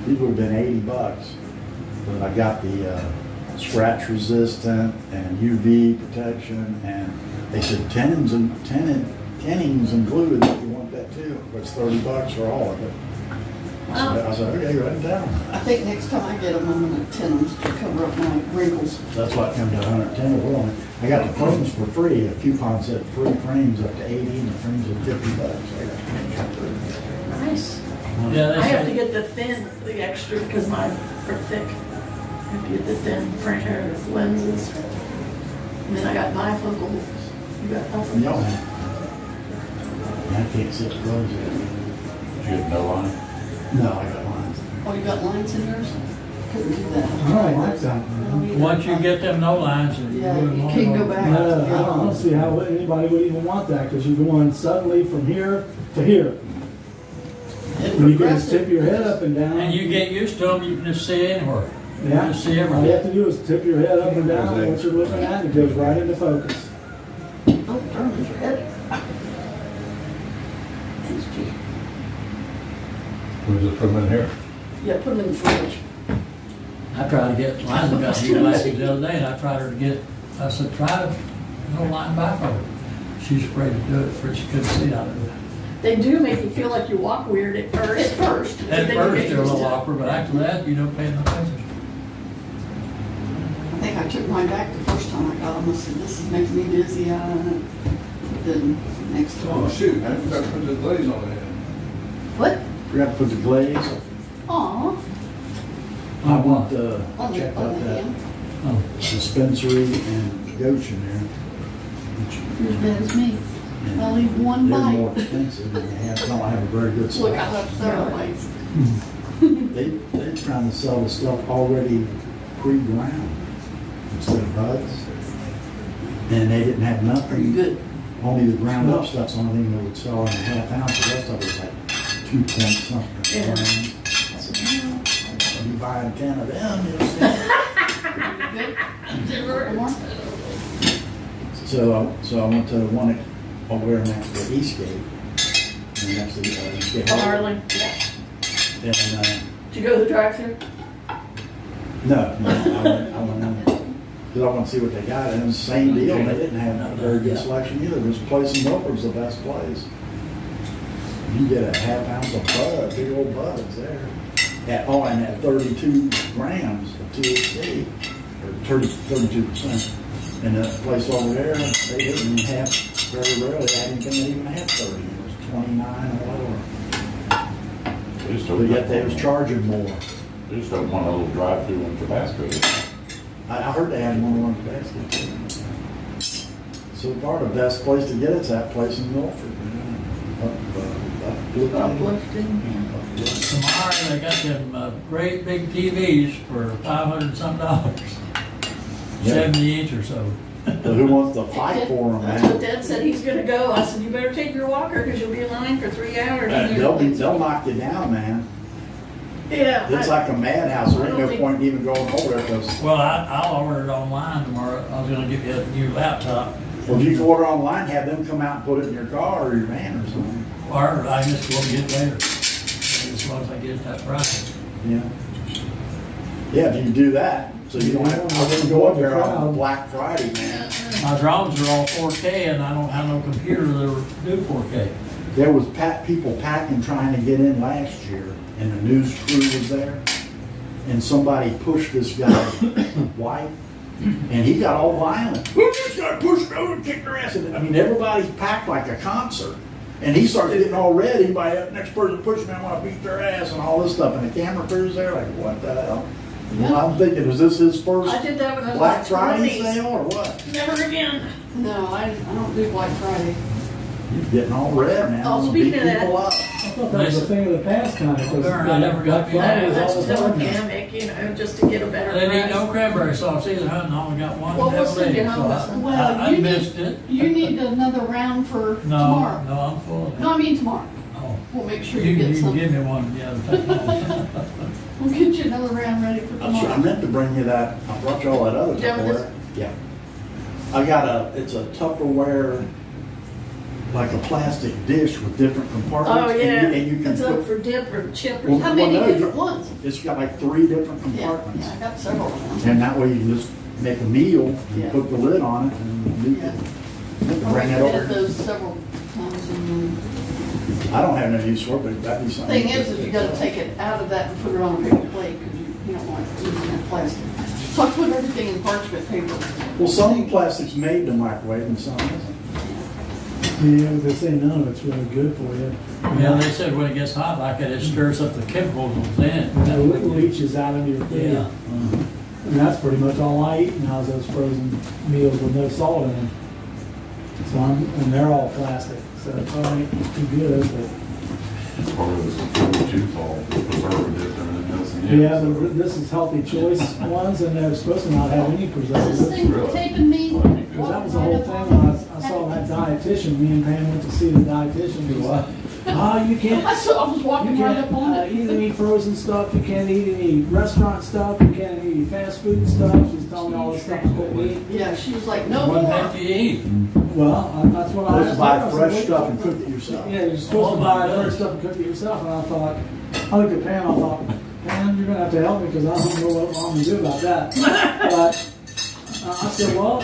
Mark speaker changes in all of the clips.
Speaker 1: these would have been $80. But I got the scratch resistant and UV protection, and they said tennings included if you want that too. But it's $30 for all of it.
Speaker 2: Wow.
Speaker 1: So I said, okay, write it down.
Speaker 2: I think next time I get them, I'm gonna tin them to cover up my wrinkles.
Speaker 1: That's why it comes to 110 or more. I got the frames for free. A coupon said free frames up to 80 and the frames are $50.
Speaker 2: Nice.
Speaker 3: Yeah,
Speaker 2: I have to get the thin, the extra, because mine are thick. I have to get the thin printer lenses. And then I got bifocals. You got bifocals?
Speaker 1: No. I can't see it close yet.
Speaker 4: You have no line?
Speaker 1: No, I got lines.
Speaker 2: Oh, you got lines in yours? Couldn't do that.
Speaker 5: I don't like that.
Speaker 3: Once you get them no lines.
Speaker 2: Yeah, you can't go back.
Speaker 5: No, I don't see how anybody would even want that, because you're going suddenly from here to here. When you can just tip your head up and down.
Speaker 3: And you get used to them, you can just see anywhere. You
Speaker 5: Yeah.
Speaker 3: can just see
Speaker 5: All you
Speaker 3: everything.
Speaker 5: have to do is tip your head up and down, and what you're looking at, it goes right into focus.
Speaker 2: Oh, darn, is your head? Thanks, G.
Speaker 4: We just put them in here.
Speaker 2: Yeah, put them in the fridge.
Speaker 3: I tried to get, Liza got new glasses the other day, and I tried her to get, I said, try to no line bifocal. She's afraid to do it, for she couldn't see out of it.
Speaker 2: They do make you feel like you walk weird at first. At first. but
Speaker 3: At
Speaker 2: then you
Speaker 3: first,
Speaker 2: get
Speaker 3: they're a
Speaker 2: used
Speaker 3: little
Speaker 2: to it.
Speaker 3: awkward, but after that, you don't pay no attention.
Speaker 2: I think I took mine back the first time I got them. I said, this is making me dizzy. Then next
Speaker 4: Oh,
Speaker 2: time.
Speaker 4: shoot, I forgot to put the glaze on it.
Speaker 2: What?
Speaker 1: Forgot to put the glaze.
Speaker 2: Aw.
Speaker 1: I want the,
Speaker 2: On the,
Speaker 1: checked
Speaker 2: on
Speaker 1: out
Speaker 2: the
Speaker 1: that
Speaker 2: hand.
Speaker 3: Oh,
Speaker 1: dispensary and Goshen there.
Speaker 2: You're as bad as me.
Speaker 1: And
Speaker 2: I'll leave one
Speaker 1: they're more
Speaker 2: bite.
Speaker 1: expensive and they don't have a very good
Speaker 2: Look, I
Speaker 1: selection.
Speaker 2: left several bites.
Speaker 1: They're trying to sell the stuff already pre-ground instead of buds. And they didn't have
Speaker 2: Are you
Speaker 1: nothing.
Speaker 2: good?
Speaker 1: Only the ground up stuff's the only thing they would sell in a half ounce. The rest of it was like 2 point something.
Speaker 2: Yeah.
Speaker 1: I said, well, I'll be buying 10 of them, you know.
Speaker 2: Good? More?
Speaker 1: So I went to the one over there next to Eastgate. And next to Eastgate.
Speaker 2: Oh, Harlan? Yeah.
Speaker 1: And,
Speaker 2: Did you go to the drive-thru?
Speaker 1: no, I went in. Because I want to see what they got. And it was the same deal. They didn't have a very good selection either. This place in Milford's the best place. You get a half ounce of bud, big old buds there. And at 32 grams of THC, or 32%. And that place over there, they didn't have, very rarely had anything that even had 30. It was 29 or lower.
Speaker 4: They just
Speaker 1: But yet they was charging more.
Speaker 4: They just don't want a little drive-through in Tabasco.
Speaker 1: I heard they had one of those baskets. So far, the best place to get it's that place in Milford.
Speaker 2: Uplifting.
Speaker 3: tomorrow, they got them great big TVs for $500-something.
Speaker 1: Yeah.
Speaker 3: 70-inch or so.
Speaker 1: But who wants to fight for them,
Speaker 2: That's what
Speaker 1: man?
Speaker 2: Dad said, he's gonna go. I said, you better take your walker, because you'll be in line for 3 hours. and
Speaker 1: They'll knock you down, man.
Speaker 2: Yeah.
Speaker 1: It's like a madhouse. There ain't
Speaker 2: I don't
Speaker 1: no
Speaker 2: think-
Speaker 1: point in even going over there because,
Speaker 3: Well, I'll order it online tomorrow. I was gonna get you a new laptop.
Speaker 1: well, if you can order online, have them come out and put it in your car or your van or something.
Speaker 3: Or I just go and get it later. As long as I get it that price.
Speaker 1: Yeah. Yeah, if you can do that, so you don't have, I wouldn't go up there on Black Friday, man.
Speaker 3: My drones are all 4K and I don't have no computer that'll do 4K.
Speaker 1: There was people packing trying to get in last year, and the news crew was there, and somebody pushed this guy's wife, and he got all violent. Who's this guy pushed me over and kicked her ass? And, I mean, everybody's packed like a concert, and he starts getting all red. By the next person pushed me, I want to beat their ass and all this stuff. And the camera crew's there, like, what the hell? Well, I'm thinking, is this his first
Speaker 2: I did that when I was
Speaker 1: Black
Speaker 2: like
Speaker 1: Friday
Speaker 2: 20s.
Speaker 1: sale or what?
Speaker 2: Never again. No, I don't do Black Friday.
Speaker 1: You're getting all red, man.
Speaker 2: Oh,
Speaker 1: I'm gonna
Speaker 2: speaking
Speaker 1: beat
Speaker 2: of that-
Speaker 1: people up.
Speaker 5: I thought that was a thing of the past kind of.
Speaker 3: Darn, I never got me that.
Speaker 2: That's
Speaker 5: all the
Speaker 2: still a
Speaker 5: time now.
Speaker 2: gimmick, you know, just to get a better
Speaker 3: I didn't eat
Speaker 2: price.
Speaker 3: no cranberry sauce either, huh? And I only got one
Speaker 2: Well, we'll
Speaker 3: every
Speaker 2: send
Speaker 3: day,
Speaker 2: you
Speaker 3: so
Speaker 2: home
Speaker 3: I-
Speaker 2: with some.
Speaker 3: I
Speaker 2: you
Speaker 3: missed it.
Speaker 2: You need another round for
Speaker 3: No,
Speaker 2: tomorrow.
Speaker 3: no, I'm full.
Speaker 2: No, I mean tomorrow.
Speaker 3: Oh,
Speaker 2: We'll make sure
Speaker 3: you
Speaker 2: you get
Speaker 3: can
Speaker 2: some.
Speaker 3: give me one, yeah. take one.
Speaker 2: We'll get you another round ready for
Speaker 1: I'm sure, I
Speaker 2: tomorrow.
Speaker 1: meant to bring you that, I brought you all that other
Speaker 2: Yeah, but
Speaker 1: Tupperware. Yeah. I got it's a Tupperware like a plastic dish with different compartments.
Speaker 2: Oh, yeah.
Speaker 1: And you can
Speaker 2: It's up
Speaker 1: put,
Speaker 2: for dip or chip or,
Speaker 1: Well,
Speaker 2: how many
Speaker 1: well, no,
Speaker 2: different
Speaker 1: you-
Speaker 2: ones?
Speaker 1: it's got like 3 different
Speaker 2: Yeah,
Speaker 1: compartments.
Speaker 2: yeah, I got several of them.
Speaker 1: And that way you can just make a meal
Speaker 2: Yeah.
Speaker 1: and put the lid on it and you
Speaker 2: Yeah.
Speaker 1: can bring it
Speaker 2: I've had
Speaker 1: over.
Speaker 2: those several times and
Speaker 1: I don't have no use for it, but that'd be
Speaker 2: the
Speaker 1: something.
Speaker 2: thing is you gotta take it out of that and put it on a paper plate because you don't want it using that plastic. So I put everything in parchment paper.
Speaker 1: Well, some plastic's made to microwave and some isn't.
Speaker 5: Yeah, they say none of it's really good for you.
Speaker 3: Yeah, they said when it gets hot like that, it stirs up the chemicals within
Speaker 5: And it
Speaker 3: it.
Speaker 5: leaches out into your food.
Speaker 3: Yeah.
Speaker 5: And that's pretty much all I eat now is those frozen meals with no salt in them. So and they're all plastic, so it probably ain't too good, but.
Speaker 4: Or it was food too, all preservative and everything else in it.
Speaker 5: Yeah, this is healthy choice ones, and they're supposed to not have any
Speaker 2: Is this
Speaker 5: preservatives.
Speaker 2: thing
Speaker 4: Really?
Speaker 2: taping me?
Speaker 4: Well, that'd be good.
Speaker 5: Because that was the whole thing when I saw that dietitian, me and Pam went to see the dietitian. He was, oh, you can't,
Speaker 2: I was
Speaker 5: you
Speaker 2: walking right up on
Speaker 5: can't eat
Speaker 2: it.
Speaker 5: any frozen stuff, you can't eat any restaurant stuff, you can't eat any fast food stuff. She's telling me all this stuff I couldn't eat.
Speaker 2: Yeah, she was like, no
Speaker 3: What the
Speaker 2: more.
Speaker 3: heck do you eat?
Speaker 5: Well, that's what I
Speaker 1: Supposed to
Speaker 5: asked.
Speaker 1: buy
Speaker 5: her. I
Speaker 1: fresh
Speaker 5: said,
Speaker 1: stuff and cook it yourself.
Speaker 5: Yeah, you're supposed
Speaker 3: Oh,
Speaker 5: to
Speaker 3: my
Speaker 5: buy
Speaker 3: goodness.
Speaker 5: fresh stuff and cook it yourself, and I thought, I looked at Pam, I thought, Pam, you're gonna have to help me because I don't know what I'm gonna do about that. But I said, well,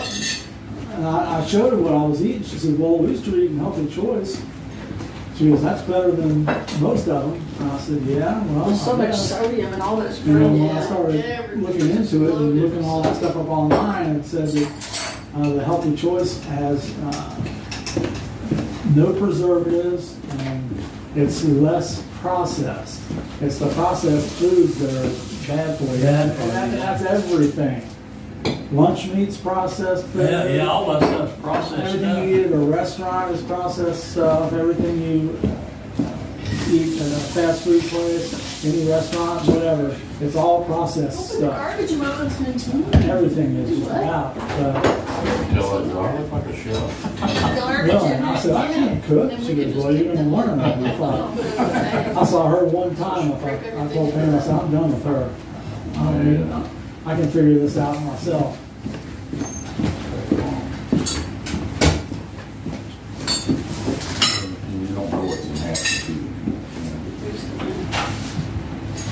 Speaker 5: and I showed her what I was eating. She said, well, at least you're eating healthy choice. She goes, that's better than most of them. And I said, yeah, well.
Speaker 2: There's so
Speaker 5: I
Speaker 2: much
Speaker 5: guess."
Speaker 2: sodium and all that's
Speaker 5: You know,
Speaker 2: fruit.
Speaker 5: when I started looking into it and looking all that stuff up online, it said that the healthy choice has no preservatives and it's less processed. It's the processed foods that are bad for you.
Speaker 3: Bad for you,
Speaker 5: And
Speaker 3: yeah.
Speaker 5: that's everything. Lunch meat's processed food.
Speaker 3: Yeah, all that stuff's processed
Speaker 5: Everything
Speaker 3: stuff.
Speaker 5: you eat at a restaurant is processed stuff. Everything you eat at a fast food place, any restaurant, whatever, it's all processed
Speaker 2: Open the
Speaker 5: stuff.
Speaker 2: garbage and open canteen.
Speaker 5: Everything is just out.
Speaker 4: Tell it, I look like a chef.
Speaker 2: Garbage
Speaker 5: Well,
Speaker 2: in
Speaker 5: and I
Speaker 2: it.
Speaker 5: said, I can't cook.
Speaker 2: Then
Speaker 5: She
Speaker 2: we
Speaker 5: goes,
Speaker 2: could
Speaker 5: well,
Speaker 2: just
Speaker 5: you're
Speaker 2: take
Speaker 5: gonna
Speaker 2: them.
Speaker 5: learn. I thought, I saw her one time. I told Pam, I said, I'm done with her. I can figure this out myself.
Speaker 4: And you don't know what's in half the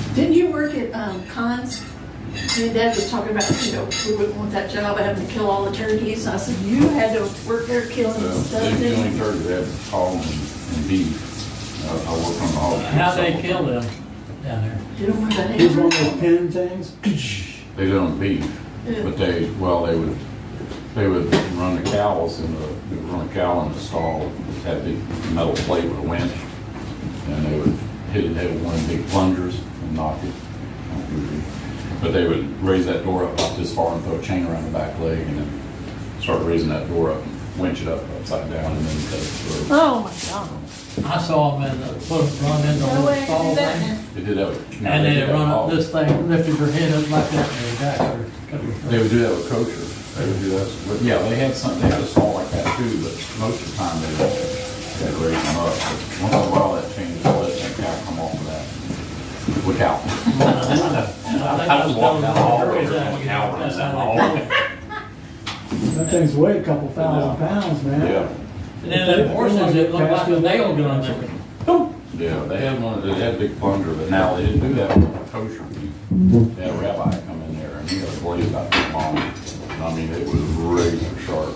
Speaker 4: food.
Speaker 2: Didn't you work at Cons? Me and Dad was talking about, we wouldn't want that job of having to kill all the turkeys. I said, you had to work there killing stuff,
Speaker 4: The only
Speaker 2: didn't you?
Speaker 4: turkey they have is hog and beef. I work on the hog.
Speaker 3: How they kill them down there?
Speaker 2: You don't want that
Speaker 5: Here's one of
Speaker 2: hammer?
Speaker 5: those pin things.
Speaker 4: They did on beef, but they would run the cows in they would run a cow in the stall, had a big metal plate with a winch, and they would hit it with one of the big plungers and knock it. But they would raise that door up about this far and throw a chain around the back leg and then start raising that door up, winch it up upside down and then cut it through.
Speaker 2: Oh, my God.
Speaker 3: I saw them run in the
Speaker 2: No way I
Speaker 3: stall
Speaker 2: can do that
Speaker 3: thing.
Speaker 2: now.
Speaker 4: They did that with.
Speaker 3: And
Speaker 4: they
Speaker 3: they
Speaker 4: did that
Speaker 3: run
Speaker 4: with
Speaker 3: up
Speaker 4: hog.
Speaker 3: this thing, lifted their head up like that, and they got her.
Speaker 4: They would do that with kosher. They would do that. But yeah, they had a stall like that too, but most of the time they had to raise them up. But once in a while that changes, let that cow come off of that. Look out.
Speaker 3: I
Speaker 4: just walked down the hall, there was a cow running
Speaker 3: That's
Speaker 4: down the
Speaker 3: how
Speaker 4: hall.
Speaker 3: they do it.
Speaker 5: That thing's weighed a couple thousand pounds, man.
Speaker 4: Yeah,
Speaker 3: And then the horses, it looked like a nail gun there.
Speaker 4: yeah, they had a big plunger, but now they didn't do that with kosher beef. They had a rabbi come in there and he had a blade about this long. I mean, it was razor sharp,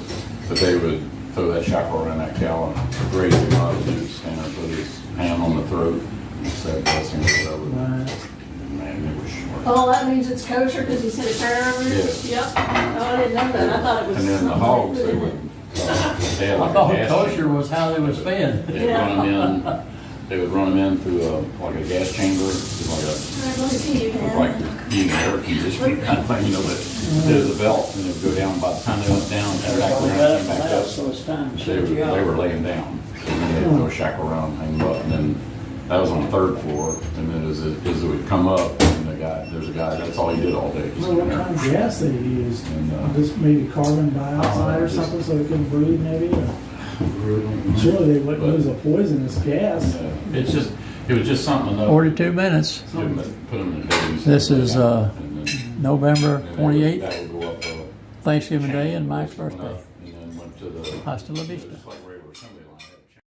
Speaker 4: but they would throw that shackle around that cow and raise him up, he would stand there, put his hand on the throat, and said blessing or whatever.
Speaker 5: Right.
Speaker 4: Man, it was short.
Speaker 2: Oh, that means it's kosher because he said a prayer over it?
Speaker 4: Yes.
Speaker 2: Yep. Oh, I didn't know that. I thought it was.
Speaker 4: And then the
Speaker 2: something
Speaker 4: hogs,
Speaker 2: to
Speaker 4: they
Speaker 2: do
Speaker 4: would,
Speaker 2: with
Speaker 4: they had
Speaker 3: I
Speaker 4: like a
Speaker 3: thought
Speaker 4: gas
Speaker 3: kosher
Speaker 4: chamber.
Speaker 3: was how they was fed.
Speaker 4: They'd run them in, they would run them in through like a gas chamber, like
Speaker 2: it. Let me see you,
Speaker 4: like
Speaker 2: man.
Speaker 4: being air conditioning kind of thing, you know, but there's a belt and it would go down. By the time they went down, came back around, came back up,
Speaker 3: So it's time to
Speaker 4: they
Speaker 3: shut you
Speaker 4: were
Speaker 3: out.
Speaker 4: laying down. So then they'd throw a shackle around, hang them up, and then that was on the third floor. And then as it would come up, and there's a guy, that's all he did all day.
Speaker 5: I
Speaker 4: just
Speaker 5: don't know what
Speaker 4: sit there.
Speaker 5: kind of gas they used.
Speaker 4: And,
Speaker 5: Just maybe carbon dioxide or
Speaker 4: just-
Speaker 5: something so it couldn't breathe maybe? Or surely they wouldn't use a poisonous gas.
Speaker 4: It was just something to know.
Speaker 3: 42 minutes.
Speaker 4: Put 'em in days.
Speaker 3: This is,
Speaker 4: And then-
Speaker 3: November
Speaker 4: and then
Speaker 3: 28th,
Speaker 4: that would go up,
Speaker 3: Thanksgiving Day, and Mike's birthday.
Speaker 4: And then went to the.
Speaker 3: Hasta la vista.
Speaker 4: Just like regular assembly line.